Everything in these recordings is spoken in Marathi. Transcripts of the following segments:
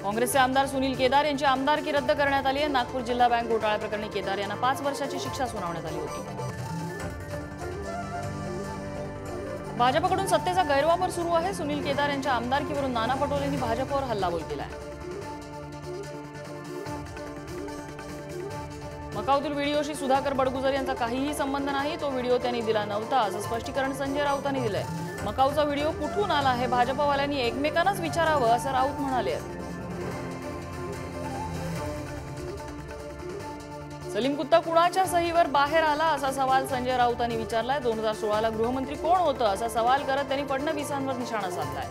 काँग्रेसचे आमदार सुनील केदार यांची आमदारकी रद्द करण्यात आली आहे। नागपूर जिल्हा बँक घोटाळ्याप्रकरणी केदार यांना 5 वर्षाची शिक्षा सुनावण्यात आली होती। भाजपकडून सत्तेचा गैरवापर सुरू आहे। सुनील केदार यांच्या आमदारकीवरून नाना पटोलेंनी भाजपवर हल्लाबोल केलाय। मकाऊतील व्हिडिओशी सुधाकर बडगुजर यांचा काहीही संबंध नाही, तो व्हिडिओ त्यांनी दिला नव्हता असं स्पष्टीकरण संजय राऊतांनी दिलंय। मकाऊचा व्हिडिओ कुठून आला हे भाजपवाल्यांनी एकमेकांनाच विचारावं असं राऊत म्हणाले। सलीम कुत्ता कुणाच्या सहीवर बाहेर आला असा सवाल संजय राऊतांनी विचारलाय। 2016 ला गृहमंत्री कोण होतं असा सवाल करत त्यांनी फडणवीसांवर निशाणा साधलाय।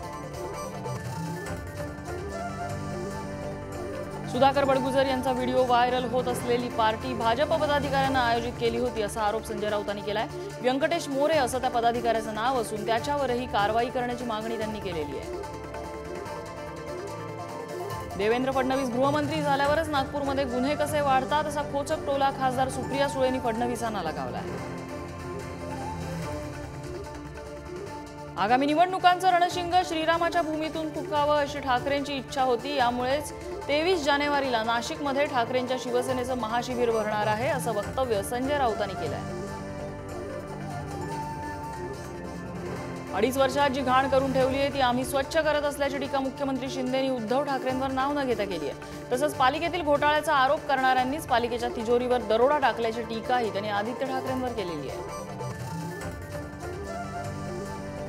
सुधाकर बडगुजर यांचा व्हिडिओ व्हायरल होत असलेली पार्टी भाजप पदाधिकाऱ्यांना आयोजित केली होती असा आरोप संजय राऊतांनी केलाय। व्यंकटेश मोरे असं त्या पदाधिकाऱ्याचं नाव असून त्याच्यावरही कारवाई करण्याची मागणी त्यांनी केलेली आहे। देवेंद्र फडणवीस गृहमंत्री झाल्यावरच नागपूरमध्ये गुन्हे कसे वाढतात असा खोचक टोला खासदार सुप्रिया सुळेंनी फडणवीसांना लगावलाय। आगामी निवडणुकांचं रणशिंग श्रीरामाच्या भूमीतून फुंकावं अशी ठाकरेंची इच्छा होती। यामुळेच 23 जानेवारीला नाशिकमध्ये ठाकरेंच्या शिवसेनेचं महाशिबिर भरणार आहे असं वक्तव्य संजय राऊतांनी केलंय। 2.5 वर्षात जी घाण करून ठेवली आहे ती आम्ही स्वच्छ करत असल्याची टीका मुख्यमंत्री शिंदेंनी उद्धव ठाकरेंवर नाव न घेता केली आहे। तसंच पालिकेतील घोटाळ्याचा आरोप करणाऱ्यांनीच पालिकेच्या तिजोरीवर दरोडा टाकल्याची टीकाही त्यांनी आदित्य ठाकरेंवर केलेली आहे।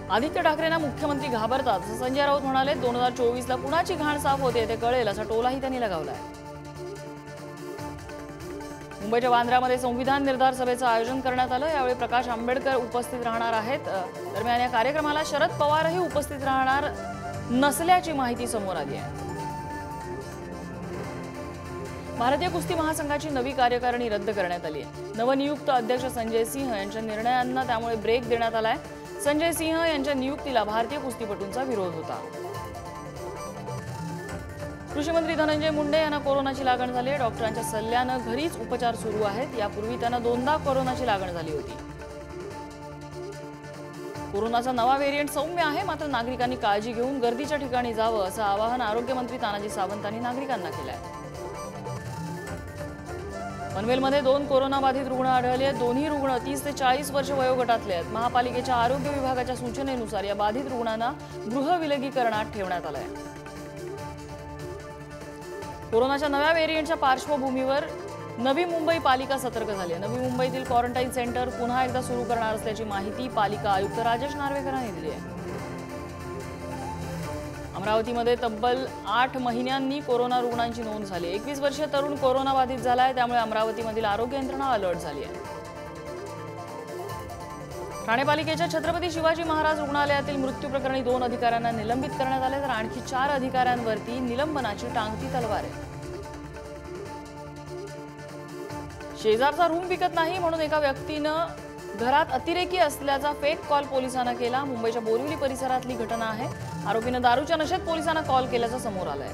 आदित्य ठाकरेंना मुख्यमंत्री घाबरतात असं संजय राऊत म्हणाले। 2024 ला कुणाची घाण साफ होते ते कळेल असा टोलाही त्यांनी लगावलाय। मुंबईच्या बांद्र्यामध्ये संविधान निर्धार सभेचं आयोजन करण्यात आलं। यावेळी प्रकाश आंबेडकर उपस्थित राहणार आहेत। दरम्यान या कार्यक्रमाला शरद पवारही उपस्थित राहणार नसल्याची माहिती समोर आली आहे। भारतीय कुस्ती महासंघाची नवी कार्यकारिणी रद्द करण्यात आली आहे। नवनियुक्त अध्यक्ष संजय सिंह यांच्या निर्णयांना त्यामुळे ब्रेक देण्यात आलाय। संजय सिंह यांच्या नियुक्तीला भारतीय कुस्तीपटूंचा विरोध होता। कृषी मंत्री धनंजय मुंडे यांना कोरोनाची लागण झाली आहे। डॉक्टरांच्या सल्ल्यानं घरीच उपचार सुरू आहेत। यापूर्वी त्यांना 2दा कोरोनाची लागण झाली होती। कोरोनाचा नवा व्हेरियंट सौम्य आहे, मात्र नागरिकांनी काळजी घेऊन गर्दीच्या ठिकाणी जावं असं आवाहन आरोग्यमंत्री तानाजी सावंतांनी नागरिकांना केलं आहे। पनवेलमध्ये 2 कोरोनाबाधित रुग्ण आढळले आहेत। दोन्ही रुग्ण 30 ते 40 वर्ष वयोगटातले आहेत। महापालिकेच्या आरोग्य विभागाच्या सूचनेनुसार या बाधित रुग्णांना गृहविलगीकरणात ठेवण्यात आलं आहे। कोरोनाच्या नव्या व्हेरियंटच्या पार्श्वभूमीवर नवी मुंबई पालिका सतर्क झाली आहे। नवी मुंबईतील क्वारंटाईन सेंटर पुन्हा एकदा सुरू करणार असल्याची माहिती पालिका आयुक्त राजेश नार्वेकरांनी दिली आहे। अमरावतीमध्ये तब्बल 8 महिन्यांनी कोरोना रुग्णांची नोंद झाली। 21 वर्षीय तरुण कोरोनाबाधित झाला आहे, त्यामुळे अमरावतीमधील आरोग्य यंत्रणा अलर्ट झाली आहे। ठाणे पालिकेच्या छत्रपती शिवाजी महाराज रुग्णालयातील मृत्यू प्रकरणी 2 अधिकाऱ्यांना निलंबित करण्यात आले, तर आणखी 4 अधिकाऱ्यांवरती निलंबनाची टांगती तलवार आहे। शेजारचा रूम विकत नाही म्हणून एका व्यक्तीनं घरात अतिरेकी असल्याचा फेक कॉल पोलिसांना केला। मुंबईच्या बोरिवली परिसरातली घटना आहे। आरोपीनं दारूच्या नशेत पोलिसांना कॉल केल्याचं समोर आलंय।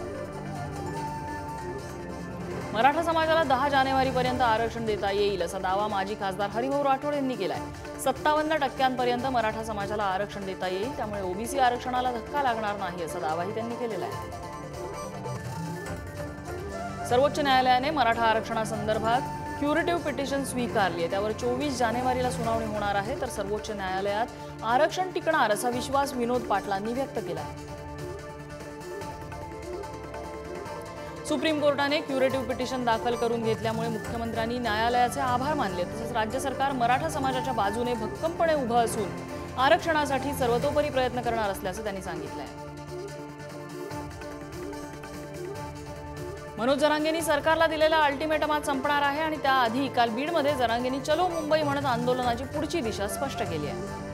मराठा समाजाला 10 जानेवारीपर्यंत आरक्षण देता येईल असा दावा माजी खासदार हरिभाऊ राठोड यांनी केलाय। 57% मराठा समाजाला आरक्षण देता येईल, त्यामुळे ओबीसी आरक्षणाला धक्का लागणार नाही असा दावाही त्यांनी केलेला आहे। सर्वोच्च न्यायालयाने मराठा आरक्षणासंदर्भात क्युरेटिव्ह पिटिशन स्वीकारली आहे। त्यावर 24 जानेवारीला सुनावणी होणार आहे, तर सर्वोच्च न्यायालयात आरक्षण टिकणार असा विश्वास विनोद पाटलांनी व्यक्त केला। सुप्रीम कोर्टाने क्युरेटिव्ह पिटिशन दाखल करून घेतल्यामुळे मुख्यमंत्र्यांनी न्यायालयाचे आभार मानले। तसंच राज्य सरकार मराठा समाजाच्या बाजूने भक्कमपणे उभं असून आरक्षणासाठी सर्वतोपरी प्रयत्न करणार असल्याचं त्यांनी सांगितलंय। मनोज जरांगेंनी सरकारला दिलेला अल्टिमेटमात संपणार आहे आणि त्याआधी काल बीडमध्ये जरांगेंनी चलो मुंबई म्हणत आंदोलनाची पुढची दिशा स्पष्ट केली आहे।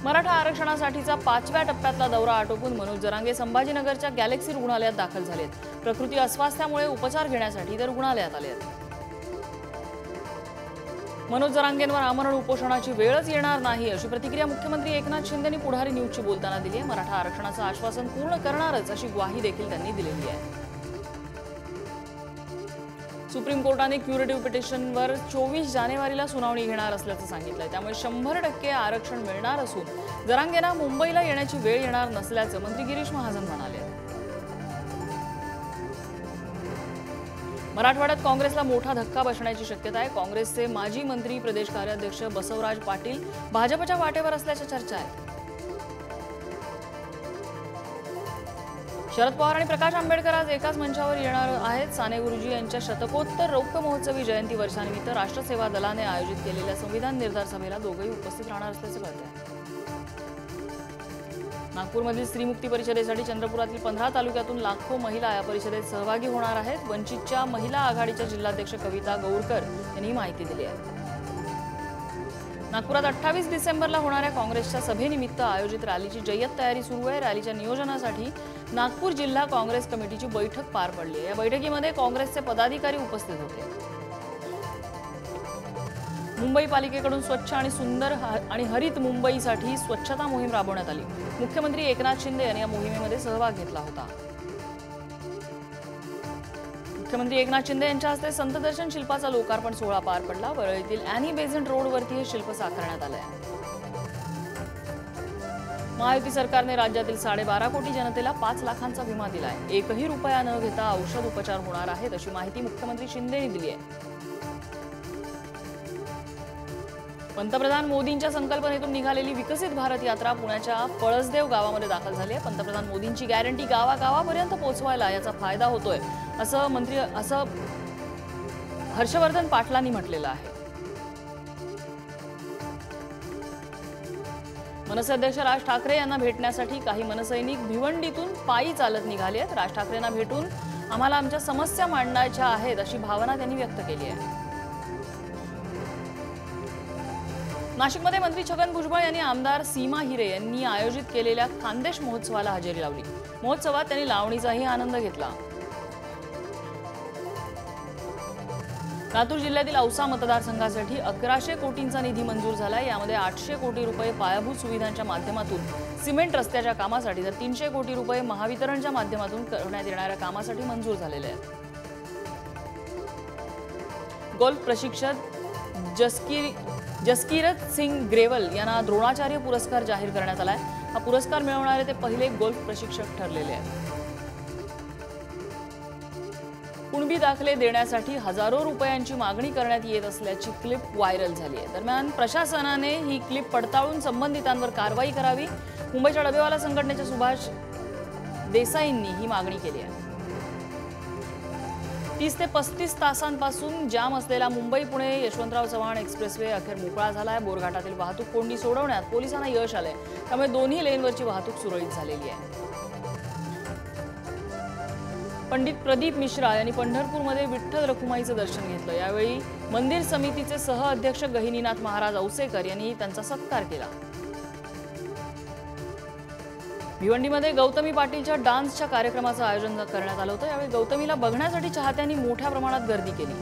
मराठा आरक्षणासाठीचा 5व्या टप्प्यातला दौरा आटोपून मनोज जरांगे संभाजीनगरच्या गॅलेक्सी रुग्णालयात दाखल झालेत। प्रकृती अस्वास्थ्यामुळे उपचार घेण्यासाठी ते रुग्णालयात आले आहेत। मनोज जरांगेंवर आमरण उपोषणाची वेळच येणार नाही अशी प्रतिक्रिया मुख्यमंत्री एकनाथ शिंदेंनी पुढारी न्यूजशी बोलताना दिली आहे। मराठा आरक्षणाचं आश्वासन पूर्ण करणारच अशी ग्वाही देखील त्यांनी दिलेली आहे। सुप्रीम कोर्टाने क्युरेटिव्ह पिटिशनवर 24 जानेवारीला सुनावणी घेणार असल्याचं सांगितलंय। त्यामुळे 100% आरक्षण मिळणार असून जरांगेंना मुंबईला येण्याची वेळ येणार नसल्याचं मंत्री गिरीश महाजन म्हणाले। मराठवाड्यात काँग्रेसला मोठा धक्का बसण्याची शक्यता आहे। काँग्रेसचे माजी मंत्री प्रदेश कार्याध्यक्ष बसवराज पाटील भाजपच्या वाटेवर असल्याच्या चर्चा आहेत। शरद पवार आणि प्रकाश आंबेडकर आज एकाच मंचावर येणार आहेत। साने गुरुजी यांच्या शतकोत्तर रौप्य महोत्सवी जयंती वर्षानिमित्त राष्ट्र सेवा दलाने आयोजित केलेल्या संविधान निर्धार सभेला दोघेही उपस्थित राहणार असल्याचं कळतंय। नागपूरमधील स्त्रीमुक्ती परिषदेसाठी चंद्रपुरातील 15 तालुक्यातून लाखो महिला या परिषदेत सहभागी होणार आहेत। वंचितच्या महिला आघाडीच्या जिल्हाध्यक्ष कविता गौरकर यांनी माहिती दिली आहे। नागपुरात 28 डिसेंबरला होणाऱ्या काँग्रेसच्या सभेनिमित्त आयोजित रॅलीची जय्यत तयारी सुरू आहे। रॅलीच्या नियोजनासाठी नागपूर जिल्हा काँग्रेस कमिटीची बैठक पार पडली आहे। या बैठकीमध्ये काँग्रेसचे पदाधिकारी उपस्थित होते। मुंबई पालिकेकडून स्वच्छ आणि सुंदर आणि हरित मुंबईसाठी स्वच्छता मोहीम राबवण्यात आली। मुख्यमंत्री एकनाथ शिंदे यांनी या मोहिमेमध्ये सहभाग घेतला होता। मुख्यमंत्री एकनाथ शिंदे यांच्या हस्ते संत दर्शन शिल्पाचा लोकार्पण सोहळा पार पडला। वरळीतील अॅनी बेझंट रोडवरती हे शिल्प साकारण्यात आले आहे। महायुती सरकारने राज्यातील 12.5 कोटी जनतेला 5 लाखांचा विमा दिलाय। एकही रुपया न घेता औषध उपचार होणार आहेत अशी माहिती मुख्यमंत्री शिंदे यांनी दिली आहे। पंतप्रधान मोदींच्या संकल्पनेतून निघालेली विकसित भारत यात्रा पुण्याच्या पळसदेव गावामध्ये दाखल झाली आहे। पंतप्रधान मोदींची गॅरंटी गावागावापर्यंत पोहोचवायला याचा फायदा होतोय असं हर्षवर्धन पाटलांनी म्हटलेलं आहे। मनसे अध्यक्ष राज ठाकरे यांना भेटण्यासाठी काही मनसैनिक भिवंडीतून पायी चालत निघाले आहेत। राज ठाकरेंना भेटून आम्हाला आमच्या समस्या मांडायच्या आहेत अशी भावना त्यांनी व्यक्त केली आहे। नाशिकमध्ये मंत्री छगन भुजबळ यांनी आमदार सीमा हिरे यांनी आयोजित केलेल्या खानदेश महोत्सवाला हजेरी लावली। महोत्सवात त्यांनी लावणीचाही आनंद घेतला। लातूर जिल्ह्यातील औसा मतदारसंघासाठी 1100 कोटींचा निधी मंजूर झाला। यामध्ये 800 कोटी रुपये पायाभूत सुविधांच्या माध्यमातून सिमेंट रस्त्याच्या कामासाठी तर 300 कोटी रुपये महावितरणच्या माध्यमातून करण्यात येणाऱ्या कामासाठी मंजूर झालेले आहेत। गोल्फ प्रशिक्षक जसकीरत सिंग ग्रेवल यांना द्रोणाचार्य पुरस्कार जाहीर करण्यात आलाय। हा पुरस्कार मिळवणारे ते पहिले गोल्फ प्रशिक्षक ठरलेले आहेत। कुणबी दाखले देण्यासाठी हजारो रुपयांची मागणी करण्यात येत असल्याची क्लिप व्हायरल झाली आहे। दरम्यान प्रशासनाने ही क्लिप पडताळून संबंधितांवर कारवाई करावी। मुंबईच्या डबेवाला संघटनेच्या सुभाष देसाईंनी ही मागणी केली आहे। 30 ते 35 तासांपासून जाम असलेला मुंबई पुणे यशवंतराव चव्हाण एक्सप्रेसवे अखेर मोकळा झालाय। बोरघाटातील वाहतूक कोंडी सोडवण्यात पोलिसांना यश आलंय। त्यामुळे दोन्ही लेनवरची वाहतूक सुरळीत झालेली आहे। पंडित प्रदीप मिश्रा यांनी पंढरपूरमध्ये विठ्ठल रखुमाईचं दर्शन घेतलं। यावेळी मंदिर समितीचे सहअध्यक्ष गहिनीनाथ महाराज औसेकर यांनी त्यांचा सत्कार केला। भिवंडीमध्ये गौतमी पाटीलच्या डान्सच्या कार्यक्रमाचं आयोजन करण्यात आलं होतं। यावेळी गौतमीला बघण्यासाठी चाहत्यांनी मोठ्या प्रमाणात गर्दी केली।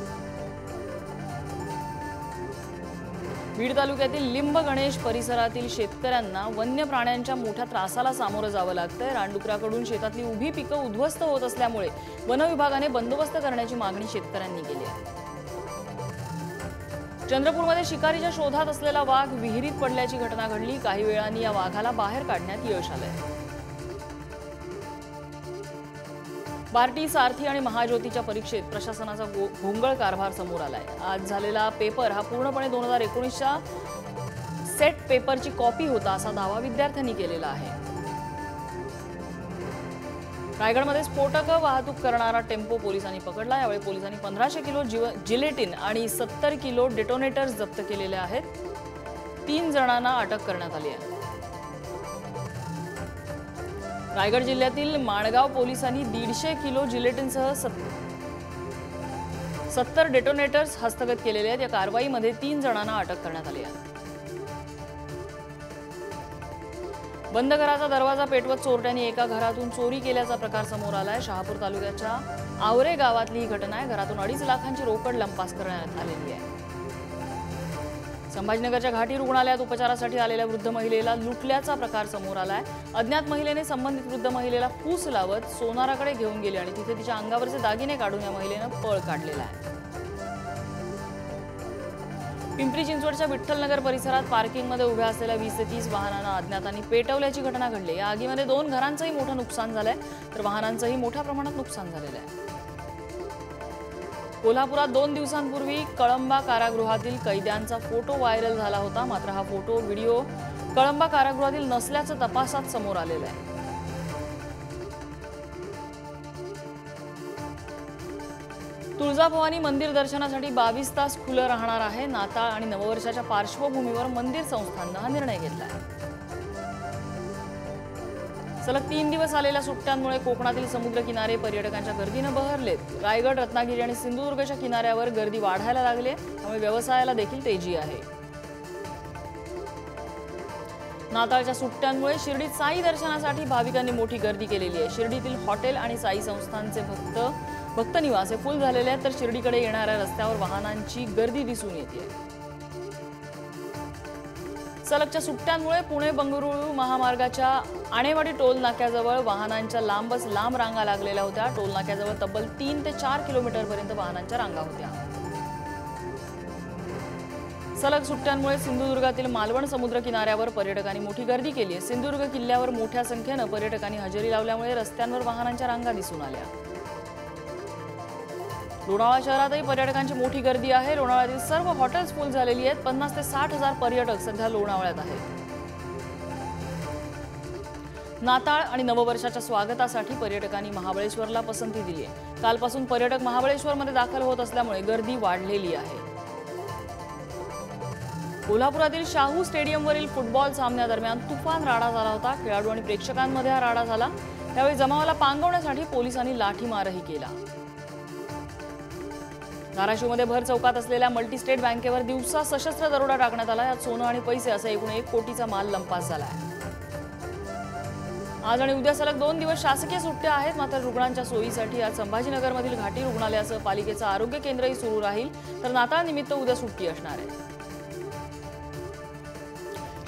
बीड तालुक्यातील लिंब गणेश परिसरातील शेतकऱ्यांना वन्य प्राण्यांच्या मोठ्या त्रासाला सामोरं जावं लागतंय। रानडुकराकडून शेतातली उभी पिकं उद्ध्वस्त होत असल्यामुळे वन विभागाने बंदोबस्त करण्याची मागणी शेतकऱ्यांनी केली आहे। चंद्रपूरमध्ये शिकारीच्या शोधात असलेला वाघ विहिरीत पडल्याची घटना घडली। काही वेळांनी या वाघाला बाहेर काढण्यात यश आलंय। बार्टी, सारथी आणि महाज्योतीच्या परीक्षेत प्रशासनाचा घोंगळ कारभार समोर आलाय। आज झालेला पेपर हा पूर्णपणे 2019च्या सेट पेपरची कॉपी होता असा दावा विद्यार्थ्यांनी केलेला आहे। रायगडमध्ये स्फोटक वाहतूक करणारा टेम्पो पोलिसांनी पकडला। यावेळी पोलिसांनी 1500 किलो जिलेटिन आणि 70 किलो डेटोनेटर्स जप्त केलेले आहेत। 3 जणांना अटक करण्यात आली आहे। रायगड जिल्ह्यातील माणगाव पोलिसांनी 150 किलो जिलेटिनसह 70 डेटोनेटर्स हस्तगत केलेले आहेत। या कारवाईमध्ये 3 जणांना अटक करण्यात आली आहे। बंद घराचा दरवाजा पेटवत चोरट्यांनी एका घरातून चोरी केल्याचा प्रकार समोर आलाय। शहापूर तालुक्याच्या आवरे गावातली ही घटना आहे। घरातून 2.5 लाखांची रोकड लंपास करण्यात आलेली आहे। संभाजीनगरच्या घाटी रुग्णालयात उपचारासाठी आलेल्या वृद्ध महिलेला लुटल्याचा प्रकार समोर आलाय। अज्ञात महिलेने संबंधित वृद्ध महिलेला फूस लावत सोनाराकडे घेऊन गेली आणि तिथे तिच्या अंगावरचे दागिने काढून या महिलेनं पळ काढलेला आहे। पिंपरी चिंचवडच्या विठ्ठलनगर परिसरात पार्किंगमध्ये उभ्या असलेल्या 20 ते 30 वाहनांना अज्ञातांनी पेटवल्याची घटना घडली। या आगीमध्ये 2 घरांचंही मोठं नुकसान झालंय तर वाहनांचंही मोठ्या प्रमाणात नुकसान झालेलं आहे। कोल्हापुरात 2 दिवसांपूर्वी कळंबा कारागृहातील कैद्यांचा फोटो व्हायरल झाला होता, मात्र हा फोटो व्हिडिओ कळंबा कारागृहातील नसल्याचं तपासात समोर आलेलं आहे। तुळजाभवानी मंदिर दर्शनासाठी 22 तास खुलं राहणार आहे। नाताळ आणि नववर्षाच्या पार्श्वभूमीवर मंदिर संस्थाननं हा निर्णय घेतलाय। सलग 3 दिवस आलेल्या सुट्ट्यांमुळे कोकणातील समुद्र किनारे पर्यटकांच्या गर्दीनं बहरलेत। रायगड, रत्नागिरी आणि सिंधुदुर्गच्या किनाऱ्यावर गर्दी वाढायला लागली आहे, त्यामुळे व्यवसायाला देखील तेजी आहे। नाताळच्या सुट्ट्यांमुळे शिर्डीत साई दर्शनासाठी भाविकांनी मोठी गर्दी केलेली आहे। शिर्डीतील हॉटेल आणि साई संस्थानचे भक्त निवास हे फुल झालेले आहेत, तर शिर्डीकडे येणाऱ्या रस्त्यावर वाहनांची गर्दी दिसून येते। सलगच्या सुट्ट्यांमुळे पुणे बंगळुरू महामार्गाच्या आणेवाडी टोल नाक्याजवळ वाहनांच्या लांब रांगा लागलेल्या होत्या। टोल नाक्याजवळ तब्बल 3 ते 4 किलोमीटरपर्यंत वाहनांच्या रांगा होत्या। सलग सुट्ट्यांमुळे सिंधुदुर्गातील मालवण समुद्र किनाऱ्यावर पर्यटकांनी मोठी गर्दी केली आहे। सिंधुदुर्ग किल्ल्यावर मोठ्या संख्येनं पर्यटकांनी हजेरी लावल्यामुळे रस्त्यांवर वाहनांच्या रांगा दिसून आल्या। लोणावळा शहरातही पर्यटकांची मोठी गर्दी आहे। लोणावळ्यातील सर्व हॉटेल्स फुल झालेली आहेत। 50 ते 60 हजार पर्यटक सध्या लोणावळ्यात आहेत। नाताळ आणि नववर्षाच्या स्वागतासाठी पर्यटकांनी महाबळेश्वरला पसंती दिली आहे। कालपासून पर्यटक महाबळेश्वरमध्ये दाखल होत असल्यामुळे गर्दी वाढलेली आहे। कोल्हापुरातील शाहू स्टेडियमवरील फुटबॉल सामन्यादरम्यान तुफान राडा झाला होता। खेळाडू आणि प्रेक्षकांमध्ये हा राडा झाला, त्यावेळी जमावाला पांगवण्यासाठी पोलिसांनी लाठीमारही केला। धाराशिवमध्ये भर चौकात असलेल्या मल्टीस्टेट बँकेवर दिवसा सशस्त्र दरोडा टाकण्यात आला। यात सोनं आणि पैसे असा एकूण 1 कोटीचा माल लंपास झाला आहे। आज आणि उद्या सलग 2 दिवस शासकीय सुट्ट्या आहेत, मात्र रुग्णांच्या सोयीसाठी आज संभाजीनगरमधील घाटी रुग्णालयासह पालिकेचं आरोग्य केंद्रही सुरू राहील, तर नाताळ निमित्त उद्या सुट्टी असणार आहे।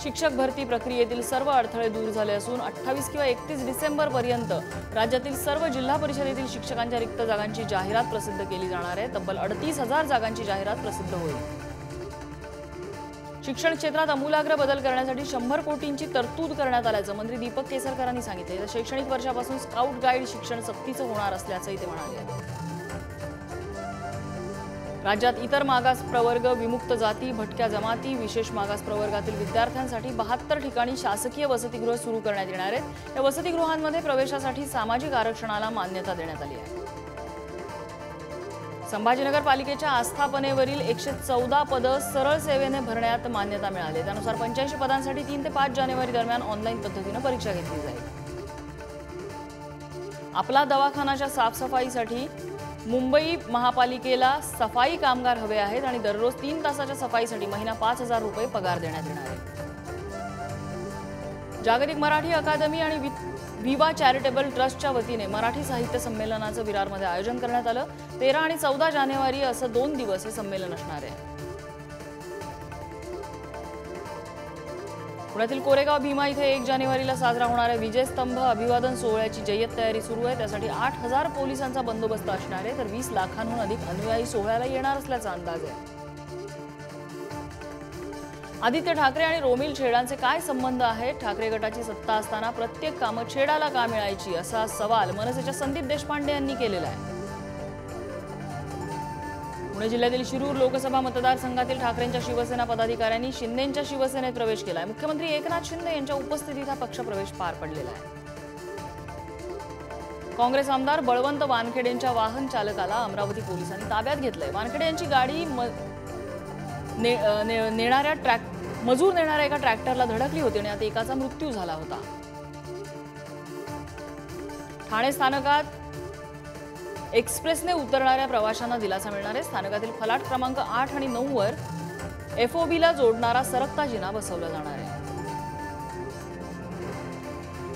शिक्षक भरती प्रक्रियेतील सर्व अडथळे दूर झाले असून 28 किंवा 31 डिसेंबरपर्यंत राज्यातील सर्व जिल्हा परिषदेतील शिक्षकांच्या रिक्त जागांची जाहिरात प्रसिद्ध केली जाणार आहे। तब्बल 38,000 जागांची जाहिरात प्रसिद्ध होईल। शिक्षण क्षेत्रात आमूलाग्र बदल करण्यासाठी 100 कोटींची तरतूद करण्यात आल्याचं मंत्री दीपक केसरकरांनी सांगितलं। शैक्षणिक वर्षापासून स्काउट गाईड शिक्षण सक्तीचं होणार असल्याचंही ते म्हणाले। राज्यात इतर मागास प्रवर्ग, विमुक्त जाती, भटक्या जमाती, विशेष मागास प्रवर्गातील विद्यार्थ्यांसाठी 72 ठिकाणी शासकीय वसतिगृह सुरू करण्यात येणार आहेत। या वसतिगृहांमध्ये प्रवेशासाठी सामाजिक आरक्षणाला मान्यता देण्यात आली आहे। संभाजीनगर पालिकेच्या आस्थापनेवरील 114 पदं सरळ सेवेने भरण्यात मान्यता मिळाली। त्यानुसार 85 पदांसाठी 3 ते 5 जानेवारी दरम्यान ऑनलाईन पद्धतीने परीक्षा घेतली जाईल। आपला दवाखानाच्या साफसफाईसाठी मुंबई महापालिकेला सफाई कामगार हवे आहेत आणि दररोज 3 तासाच्या सफाईसाठी महिना 5,000 रुपये पगार देण्यात येणार आहे। जागतिक मराठी अकादमी आणि विवा चॅरिटेबल ट्रस्टच्या वतीने मराठी साहित्य संमेलनाचं विरारमध्ये आयोजन करण्यात आलं। 13 आणि 14 जानेवारी असं 2 दिवस हे संमेलन असणार आहे। पुण्यातील कोरेगाव भीमा इथे 1 जानेवारीला साजरा होणाऱ्या विजयस्तंभ अभिवादन सोहळ्याची जय्यत तयारी सुरू आहे। त्यासाठी 8,000 पोलिसांचा बंदोबस्त असणार आहे, तर 20 लाखांहून अधिक अनुयायी सोहळ्याला येणार असल्याचा अंदाज आहे। आदित्य ठाकरे आणि रोमिल छेडांचे काय संबंध आहेत? ठाकरे गटाची सत्ता असताना प्रत्येक कामं छेडाला का मिळायची, असा सवाल मनसेच्या संदीप देशपांडे यांनी केलेला आहे। पुणे जिल्ह्यातील शिरूर लोकसभा मतदारसंघातील ठाकरेंच्या शिवसेना पदाधिकाऱ्यांनी शिंदेंच्या शिवसेनेत प्रवेश केलाय। मुख्यमंत्री एकनाथ शिंदे यांच्या उपस्थितीत हा पक्षप्रवेश पार पडलेला आहे। काँग्रेस आमदार बळवंत वानखेडेंच्या वाहन चालकाला अमरावती पोलिसांनी ताब्यात घेतलंय। वानखेडे यांची गाडी मजूर नेणाऱ्या एका ट्रॅक्टरला धडकली होती आणि यात एकाचा मृत्यू झाला होता। ठाणे स्थानकात एक्सप्रेसने उतरणाऱ्या प्रवाशांना दिलासा मिळणार आहे। स्थानकातील फलाट क्रमांक 8 आणि 9 वर FOBला जोडणारा सरकता जिना बसवला जाणार आहे।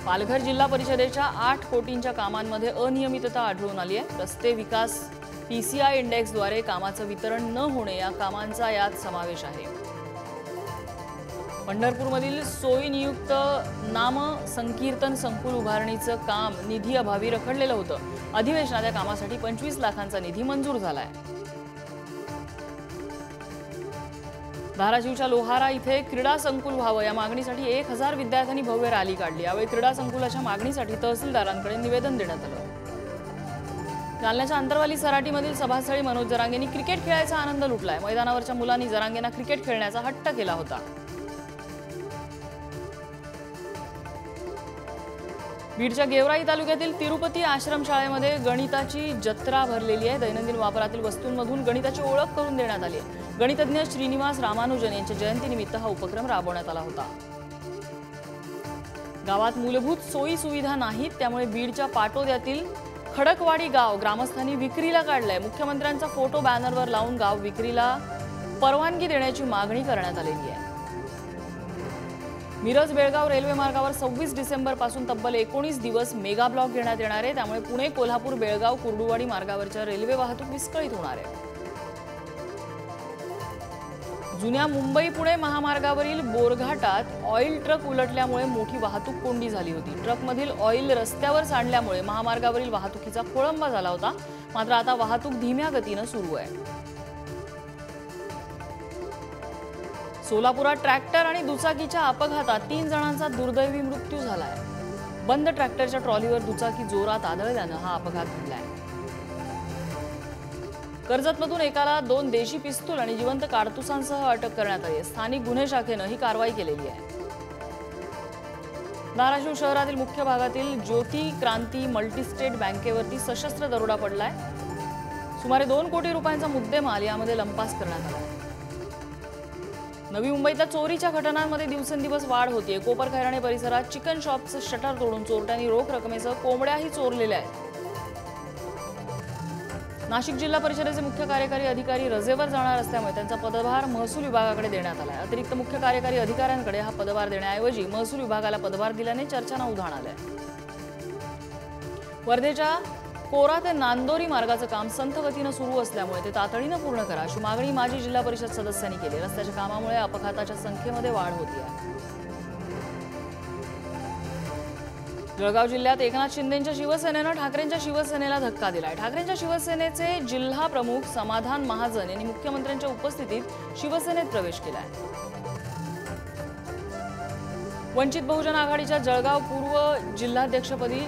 पालघर जिल्हा परिषदेच्या 8 कोटींच्या कामांमध्ये अनियमितता आढळून आली आहे। रस्ते विकास PCI इंडेक्सद्वारे कामाचं वितरण न होणे या कामांचा यात समावेश आहे। पंढरपूरमधील सोयीनियुक्त नाम संकीर्तन संकुल उभारणीचं काम निधी अभावी रखडलेलं होतं। अधिवेशनात या कामासाठी 25 लाखांचा निधी मंजूर झालाय। धाराशिवच्या लोहारा इथे क्रीडा संकुल व्हावं या मागणीसाठी 1000 विद्यार्थ्यांनी भव्य रॅली काढली। यावेळी क्रीडा संकुलाच्या मागणीसाठी तहसीलदारांकडे निवेदन देण्यात आलं। जालन्याच्या अंतरवाली सराटीमधील सभास्थळी मनोज जरांगेंनी क्रिकेट खेळायचा आनंद लुटलाय। मैदानावरच्या मुलांनी जरांगेंना क्रिकेट खेळण्याचा हट्ट केला होता। बीडच्या गेवराई तालुक्यातील तिरुपती आश्रमशाळेमध्ये गणिताची जत्रा भरलेली आहे। दैनंदिन वापरातील वस्तूंमधून गणिताची ओळख करून देण्यात आली आहे। गणितज्ञ श्रीनिवास रामानुजन यांच्या जयंतीनिमित्त हा उपक्रम राबवण्यात आला होता। गावात मूलभूत सोयी सुविधा नाहीत, त्यामुळे बीडच्या पाटोद्यातील खडकवाडी गाव ग्रामस्थांनी विक्रीला काढलंय। मुख्यमंत्र्यांचा फोटो बॅनरवर लावून गाव विक्रीला परवानगी देण्याची मागणी करण्यात आलेली आहे। मिरज बेळगाव रेल्वे मार्गावर 26 डिसेंबर पासून तब्बल 19 दिवस मेगा ब्लॉक घेण्यात येणार आहे। त्यामुळे पुणे कोल्हापूर बेळगाव कुर्डुवाडी मार्गावरच्या रेल्वे वाहतूक विस्कळीत होणार आहे। जुन्या मुंबई पुणे महामार्गावरील बोरघाटात ऑइल ट्रक उलटल्यामुळे मोठी वाहतूक कोंडी झाली होती। ट्रकमधील ऑइल रस्त्यावर सांडल्यामुळे महामार्गावरील वाहतुकीचा खोळंबा झाला होता। मात्र आता वाहतूक धीम्या गतीने सुरू आहे। सोलापुरात ट्रॅक्टर आणि दुचाकीच्या अपघातात 3 जणांचा दुर्दैवी मृत्यू झालाय। बंद ट्रॅक्टरच्या ट्रॉलीवर दुचाकी जोरात आदळल्यानं हा अपघात घडलाय। कर्जतमधून एकाला 2 देशी पिस्तूल आणि जिवंत कारतुसांसह अटक करण्यात आली आहे। स्थानिक गुन्हे शाखेनं ही कारवाई केलेली आहे। धाराशिव शहरातील मुख्य भागातील ज्योती क्रांती मल्टीस्टेट बँकेवरती सशस्त्र दरोडा पडलाय। सुमारे 2 कोटी रुपयांचा मुद्देमाल यामध्ये लंपास करण्यात आला आहे। नवी मुंबईतल्या चोरीच्या घटनांमध्ये दिवसेंदिवस वाढ होतीये। कोपरखैराणे परिसरात चिकन शॉपचं शटर तोडून चोरट्यांनी रोख रकमेसह कोंबड्याही चोरलेल्या आहेत। नाशिक जिल्हा परिषदेचे मुख्य कार्यकारी अधिकारी रजेवर जाणार असल्यामुळे त्यांचा पदभार महसूल विभागाकडे देण्यात आलाय। अतिरिक्त मुख्य कार्यकारी अधिकाऱ्यांकडे हा पदभार देण्याऐवजी महसूल विभागाला पदभार दिल्याने चर्चांना उधाण आलंय। वर्धेच्या कोरा ते नांदोरी मार्गाचं काम संथ गतीनं सुरू असल्यामुळे ते तातडीनं पूर्ण करा अशी मागणी माजी जिल्हा परिषद सदस्यांनी केली। रस्त्याच्या कामामुळे अपघाताच्या संख्येमध्ये वाढ होती आहे। जळगाव जिल्ह्यात एकनाथ शिंदेंच्या शिवसेनेनं ठाकरेंच्या शिवसेनेला धक्का दिलाय। ठाकरेंच्या शिवसेनेचे जिल्हा प्रमुख समाधान महाजन यांनी मुख्यमंत्र्यांच्या उपस्थितीत शिवसेनेत प्रवेश केलाय। वंचित बहुजन आघाडीच्या जळगाव पूर्व जिल्हाध्यक्षपदी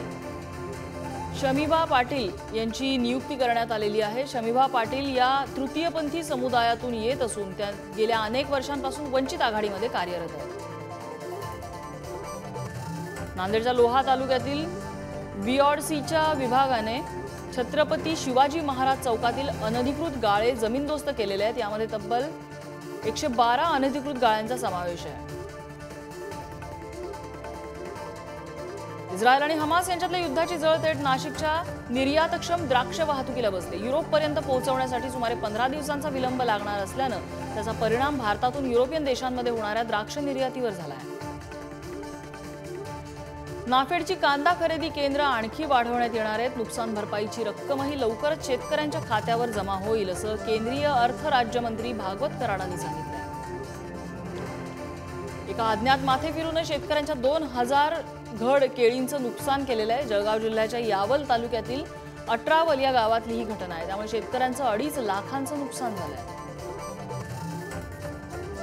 शमीभा पाटील यांची नियुक्ती करण्यात आलेली आहे। शमीभा पाटील या तृतीयपंथी समुदायातून येत असून त्या गेल्या अनेक वर्षांपासून वंचित आघाडीमध्ये कार्यरत आहेत। नांदेडच्या लोहा तालुक्यातील बीओडसीच्या विभागाने छत्रपती शिवाजी महाराज चौकातील अनधिकृत गाळे जमीनदोस्त केलेले आहेत। यामध्ये तब्बल 112 अनधिकृत गाळ्यांचा समावेश आहे। इस्रायल आणि हमास यांच्यातल्या युद्धाची जळतेट नाशिकच्या निर्यातक्षम द्राक्ष वाहतुकीला बसली। युरोपपर्यंत पोहोचवण्यासाठी सुमारे 15 दिवसांचा विलंब लागणार असल्यानं त्याचा परिणाम भारतातून युरोपियन देशांमध्ये होणाऱ्या द्राक्ष निर्यातीवर झाला आहे। नाफेडची कांदा खरेदी केंद्र आणखी वाढवण्यात येणार आहेत। नुकसान भरपाईची रक्कमही लवकरच शेतकऱ्यांच्या खात्यावर जमा होईल असं केंद्रीय अर्थ राज्यमंत्री भागवत कराडांनी सांगितलं। एका अज्ञात माथेफिरूने शेतकऱ्यांच्या 2000 घड केळींचं नुकसान केलेलं आहे। जळगाव जिल्ह्याच्या यावल तालुक्यातील 18वल या गावातली ही घटना आहे। त्यामुळे शेतकऱ्यांचं 2.5 लाखांचं नुकसान झालंय।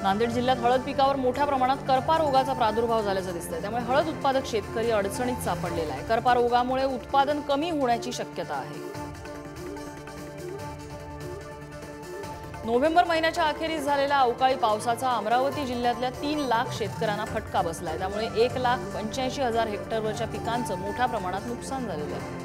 नांदेड जिल्ह्यात हळद पिकावर मोठ्या प्रमाणात करपा रोगाचा प्रादुर्भाव झाल्याचं दिसतंय। त्यामुळे हळद उत्पादक शेतकरी अडचणीत सापडलेला आहे। करपा रोगामुळे उत्पादन कमी होण्याची शक्यता आहे। नोव्हेंबर महिन्याच्या अखेरीस झालेल्या अवकाळी पावसाचा अमरावती जिल्ह्यातल्या 3 लाख शेतकऱ्यांना फटका बसलाय। त्यामुळे 1,85,000 हेक्टरवरच्या पिकांचं मोठ्या प्रमाणात नुकसान झालेलं आहे।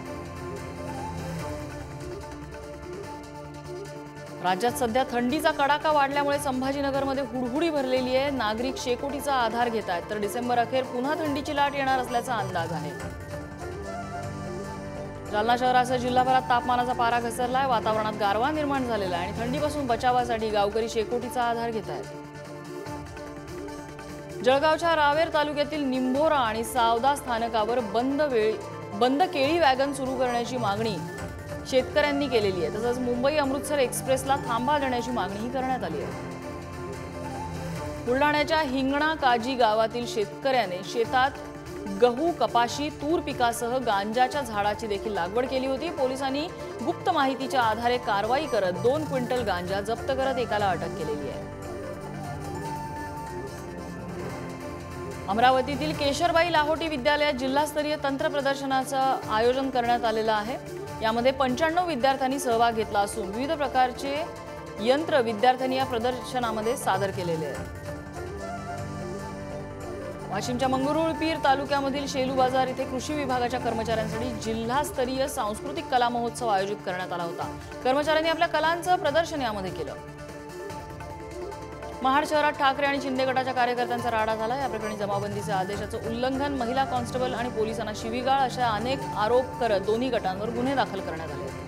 राज्यात सध्या थंडीचा कडाका वाढल्यामुळे संभाजीनगरमध्ये हुडहुडी भरलेली आहे। नागरिक शेकोटीचा आधार घेत आहेत, तर डिसेंबर अखेर पुन्हा थंडीची लाट येणार असल्याचा अंदाज आहे। जालना शहरासह जिल्हाभरात तापमानाचा पारा घसरलाय। वातावरणात गारवा निर्माण झालेला आहे आणि थंडीपासून बचावासाठी गावकरी शेकोटीचा आधार घेत आहेत। जळगावच्या रावेर तालुक्यातील निंभोरा आणि सावदा स्थानकावर बंद केळी वॅगन सुरू करण्याची मागणी शेतकऱ्यांनी केलेली आहे। तसंच मुंबई अमृतसर एक्सप्रेसला थांबा देण्याची मागणीही करण्यात आली आहे। बुलढाण्याच्या हिंगणा काजी गावातील शेतकऱ्याने शेतात गहू, कपाशी, तूर पिकासह गांजाच्या झाडाची देखील लागवड केली होती। पोलिसांनी गुप्त माहितीच्या आधारे कारवाई करत 2 क्विंटल गांजा जप्त करत एकाला अटक केलेली आहे। अमरावतीतील केशरबाई लाहोटी विद्यालयात जिल्हास्तरीय तंत्र प्रदर्शनाचं आयोजन करण्यात आलेलं आहे। यामध्ये 95 विद्यार्थ्यांनी सहभाग घेतला असून विविध प्रकारचे यंत्र विद्यार्थ्यांनी या प्रदर्शनामध्ये सादर केलेले आहेत। वाशिमच्या मंगरुळपीर तालुक्यामधील शेलू बाजार येथे कृषी विभागाच्या कर्मचाऱ्यांसाठी जिल्हास्तरीय सांस्कृतिक कला महोत्सव आयोजित करण्यात आला होता। कर्मचाऱ्यांनी आपल्या कलांचं प्रदर्शन यामध्ये केलं। महाड शहरात ठाकरे आणि शिंदे गटाच्या कार्यकर्त्यांचा राडा झाला। या प्रकरणी जमावबंदीच्या आदेशाचं उल्लंघन, महिला कॉन्स्टेबल आणि पोलिसांना शिवीगाळ अशा अनेक आरोप करत दोन्ही गटांवर गुन्हे दाखल करण्यात आले।